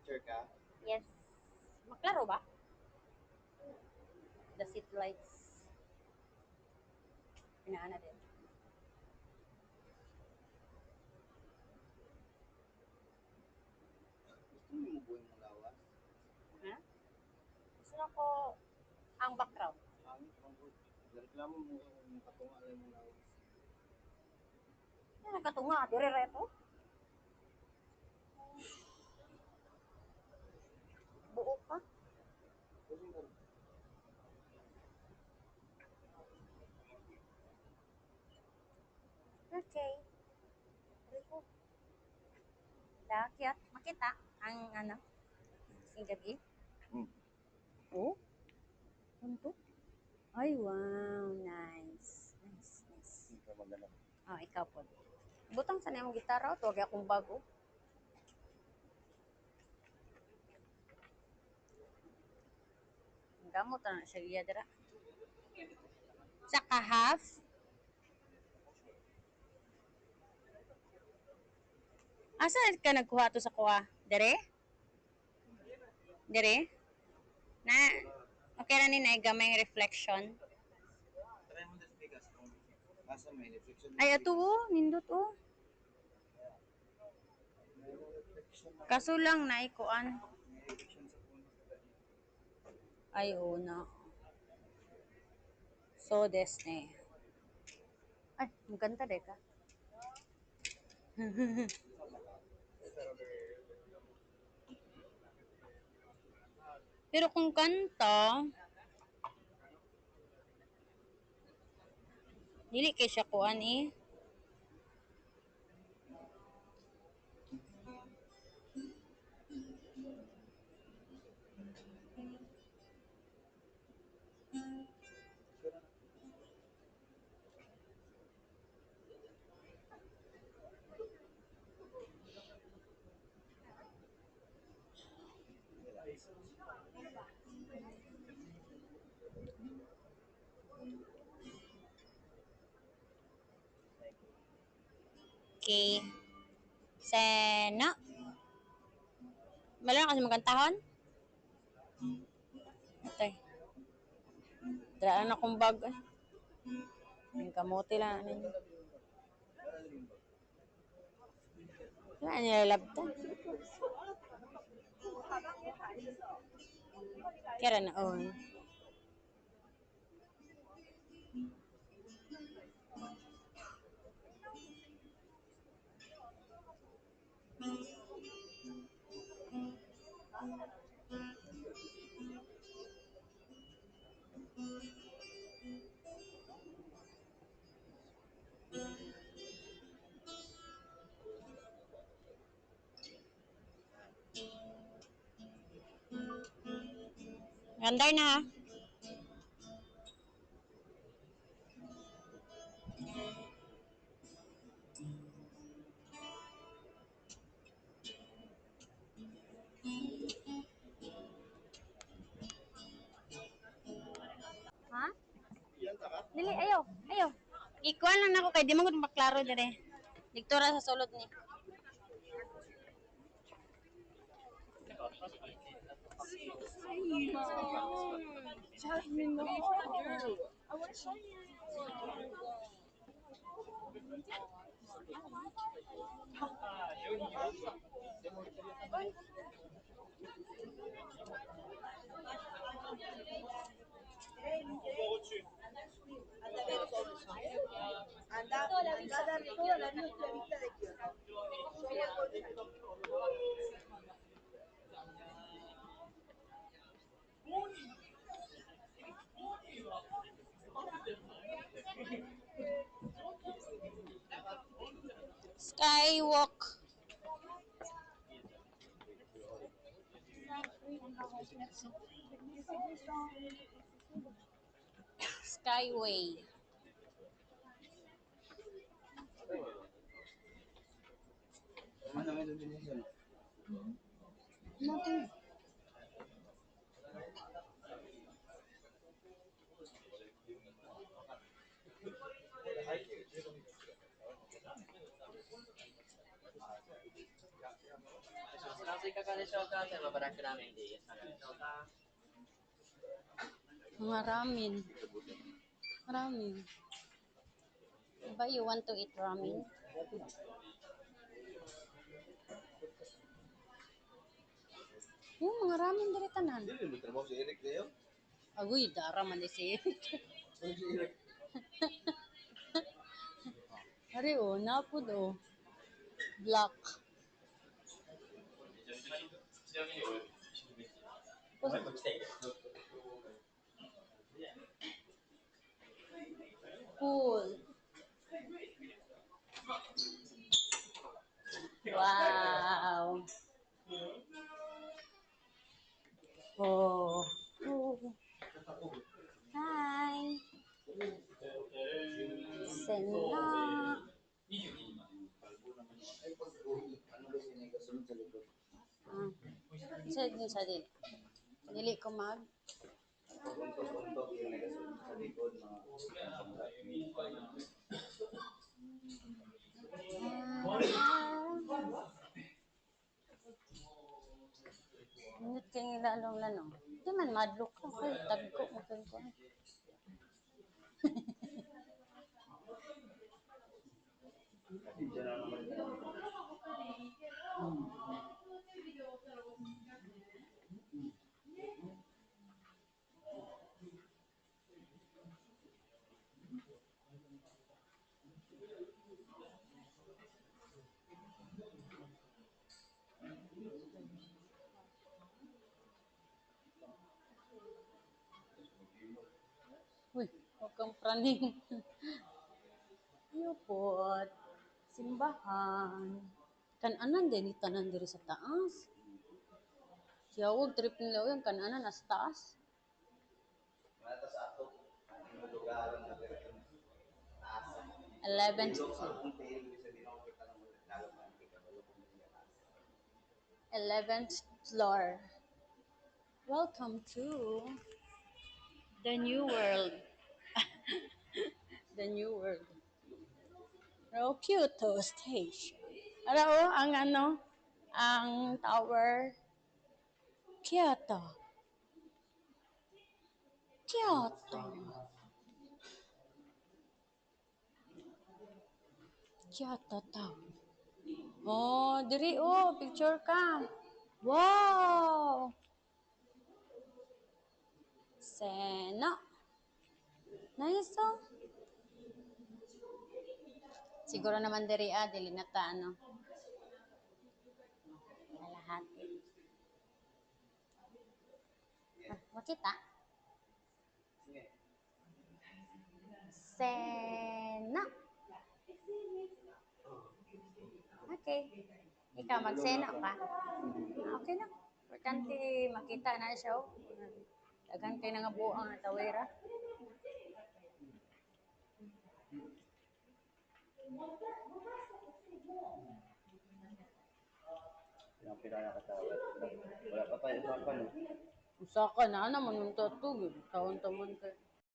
Picture ka? Yes. Maklaro ba? The seat lights. Pinaana din. Gusto mo yung buhay mong lawas? Ha? Gusto na ko ang background. Pangit ang good. Reklamo mo yung katunga lang mong lawas. Nakatunga, dire reto. Buo ka. Kasi ka, Okay. Dakyat. Makita ang ano, sing gabi. Oh, punto. Ay, wow. Nice. Nice, nice. hindi ka maghanap. Oh, ikaw po. Butang sa niyang gitara o tuwag akong bago. Ang gamot na siya iya dira. Sa kahaf. Asa ka nagkuha to sa kuha? Dere? Dere? Na, okay na ni na gamay reflection. Try mo das bigas kung nasa may reflection. Ay, ato oh, nindot oh. May reflection na. Kaso lang na ikuan. May reflection sa puno sa dali. Ay, una. So, desne. Ay, maganda de ka. Pero kung kanta, dili kay siya kuan eh. Okay. Sena. Mala na kasi magkantahon? Okay. Dala na akong bag. Yung kamote lang. Wala niya labtan. Kaya na on. Gandar na ha. Ha? Dili, ayaw. Ayaw. Ikuan lang ako kay di mo gud maklaro dire. Diktora sa sulod ni. Anda a dar toda la nuestra vista de Kioto. Skywalk. Skyway. Ano ang illumination? いかがでしょうか。天ブラックラーメンでいかがでしょうか。 Mga ramen. Ramen. Diba you want to eat ramen? Yung mga ramen diri tanan. Hindi mo trabaho si Eric kayo? Agoy, dara man di siya. Ano si Eric? Ari o, napod o. Black. Cool. Wow. Oh. Oh. Hi. Sena. Ano ba sinagasunod sa likod? Ah. Sa dili. Dili ko mag. Puntok-puntok yung nagasunod sa likod, mga Minit kay lalong lanong. Di man madlok ka. Ay, tagko mo kayo ko. Diyan na naman ka naman. Uy, huwag kang praning. Yupot. Simbahan. Kananan din tanan diri sa taas. Siyawag trip nila yung kananan nasa taas. Mata sa ato, ang lugaran na pero 11th ilog sa akong tail, bisa din ako kita ng mga naglalap na kita. 11th floor. Welcome to the new world. The new world. Kyoto Station. Ano ang ang tower Kyoto. Kyoto. Kyoto Tower. Oh, diri oh, picture ka. Wow. Sena. Nice oh. Siguro naman diri dili na ta ano. Kalahati. Makita? Sena. Okay. Ikaw, magseno ka? Okay na. Importante makita na siya. Oh. Dagan kayo nga buang na tawera. Yung pinakatawad. Wala pa tayo usapan. Usa ka na naman yung tatug. Taon-taon ka.